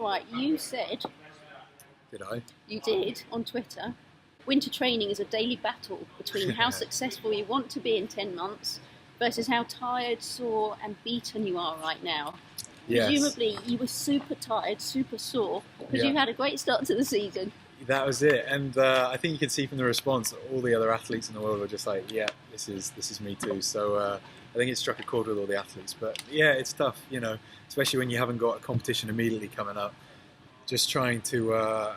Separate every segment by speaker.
Speaker 1: Right, you said,
Speaker 2: Did I?
Speaker 1: you did, on Twitter, winter training is a daily battle between how successful you want to be in 10 months versus how tired, sore and beaten you are right now.
Speaker 2: Yes.
Speaker 1: Presumably you were super tired, super sore, because you had a great start to the season.
Speaker 2: That was it, and I think you can see from the response, all the other athletes in the world were just like, "Yeah, this is me too." So I think it struck a chord with all the athletes. But yeah, it's tough, especially when you haven't got a competition immediately coming up. Just trying to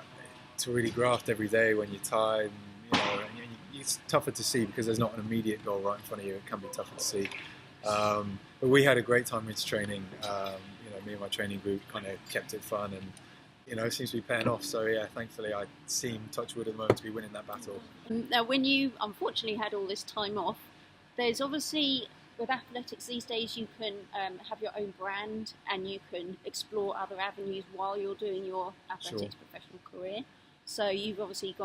Speaker 2: really graft every day when you're tired. And it's tougher to see because there's not an immediate goal right in front of you. It can be tougher to see. But we had a great time with training. Me and my training group kind of kept it fun, and it seems to be paying off. So yeah, thankfully I seem, touch wood at the moment, to be winning that battle.
Speaker 1: Now, when you unfortunately had all this time off, there's obviously, with athletics these days, you can have your own brand and you can explore other avenues while you're doing your athletics professional career. So you've obviously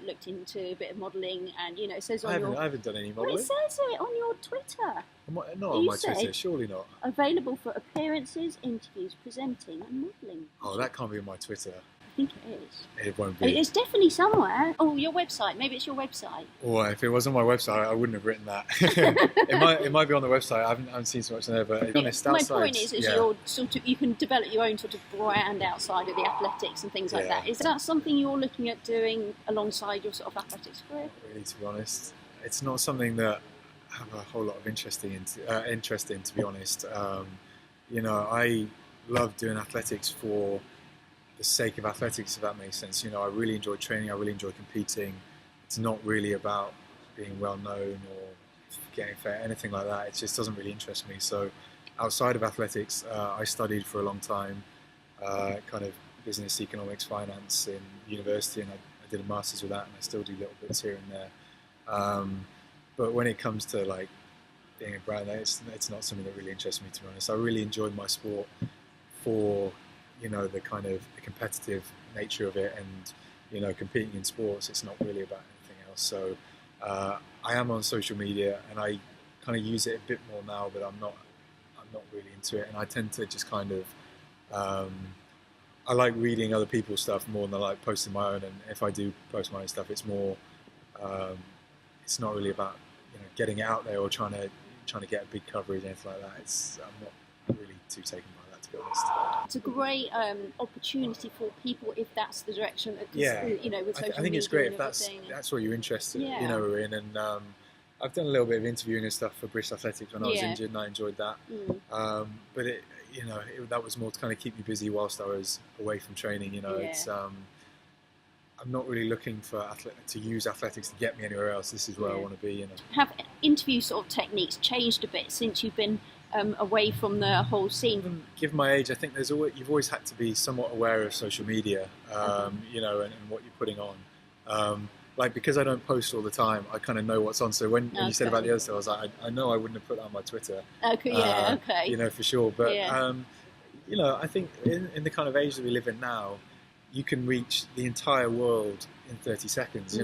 Speaker 1: looked into a bit of modelling, and it says on
Speaker 2: I haven't done any modelling.
Speaker 1: Well, it says it on your Twitter.
Speaker 2: Not on my Twitter, surely not.
Speaker 1: Available for appearances, interviews, presenting and modelling.
Speaker 2: Oh, that can't be on my Twitter.
Speaker 1: I think it is.
Speaker 2: It won't be.
Speaker 1: It's definitely somewhere. Oh, your website. Maybe it's your website.
Speaker 2: Well, if it was on my website, I wouldn't have written that. it might be on the website. I haven't seen so much on there, but to be honest,
Speaker 1: my point is you're you can develop your own sort of brand outside of the athletics and things like that. Is that something you're looking at doing alongside your sort of athletics career?
Speaker 2: Really, to be honest, it's not something that I have a whole lot of interest in. To be honest, I love doing athletics for the sake of athletics, if that makes sense. I really enjoy training, I really enjoy competing. It's not really about being well known or getting fair, anything like that. It just doesn't really interest me. So outside of athletics, I studied for a long time, kind of business, economics, finance in university, and I did a master's with that, and I still do little bits here and there. But when it comes to like being a brand, it's not something that really interests me, to be honest. I really enjoyed my sport for the kind of the competitive nature of it, and competing in sports, it's not really about anything else. So I am on social media, and I kind of use it a bit more now, but I'm not really into it, and I tend to just kind of I like reading other people's stuff more than I like posting my own. And if I do post my own stuff, it's more it's not really about getting it out there or trying to get a big coverage or anything like that. I'm not really too taken by that, to be honest.
Speaker 1: It's a great opportunity for people if that's the direction that, with social
Speaker 2: I think it's great if that's what you're interested in, and I've done a little bit of interviewing and stuff for British Athletics when I was injured, and I enjoyed that. But that was more to kind of keep me busy whilst I was away from training. It's I'm not really looking to use athletics to get me anywhere else. This is where I want to be.
Speaker 1: Have interview sort of techniques changed a bit since you've been away from the whole scene?
Speaker 2: Given my age, I think you've always had to be somewhat aware of social media, and what you're putting on. Because I don't post all the time, I kind of know what's on. So when you said about the other stuff, I was like, I know I wouldn't have put that on my Twitter.
Speaker 1: Okay.
Speaker 2: For sure. But I think in the kind of age that we live in now, you can reach the entire world in 30 seconds.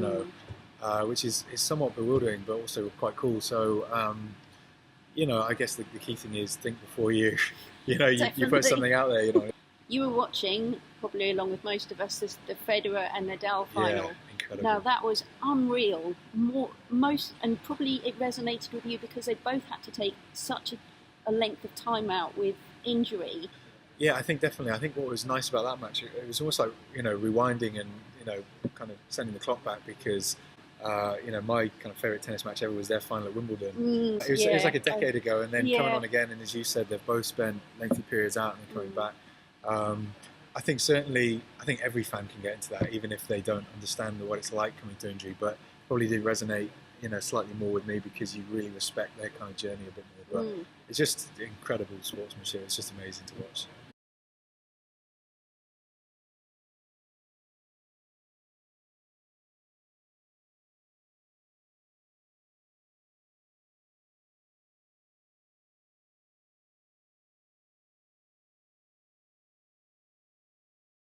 Speaker 2: Which is somewhat bewildering, but also quite cool. So. I guess the key thing is think before you put something out there.
Speaker 1: You were watching, probably along with most of us, the Federer and Nadal final.
Speaker 2: Yeah, incredible.
Speaker 1: Now that was unreal. And probably it resonated with you because they both had to take such a length of time out with injury.
Speaker 2: Yeah, I think definitely. I think what was nice about that match, it was almost like rewinding and kind of sending the clock back, because. My kind of favourite tennis match ever was their final at Wimbledon. It was like a decade ago, and then coming on again, and as you said, they've both spent lengthy periods out and then coming back. I think every fan can get into that, even if they don't understand what it's like coming to injury, but probably did resonate slightly more with me because you really respect their kind of journey a bit more. But it's just incredible sportsmanship. It's just amazing to watch.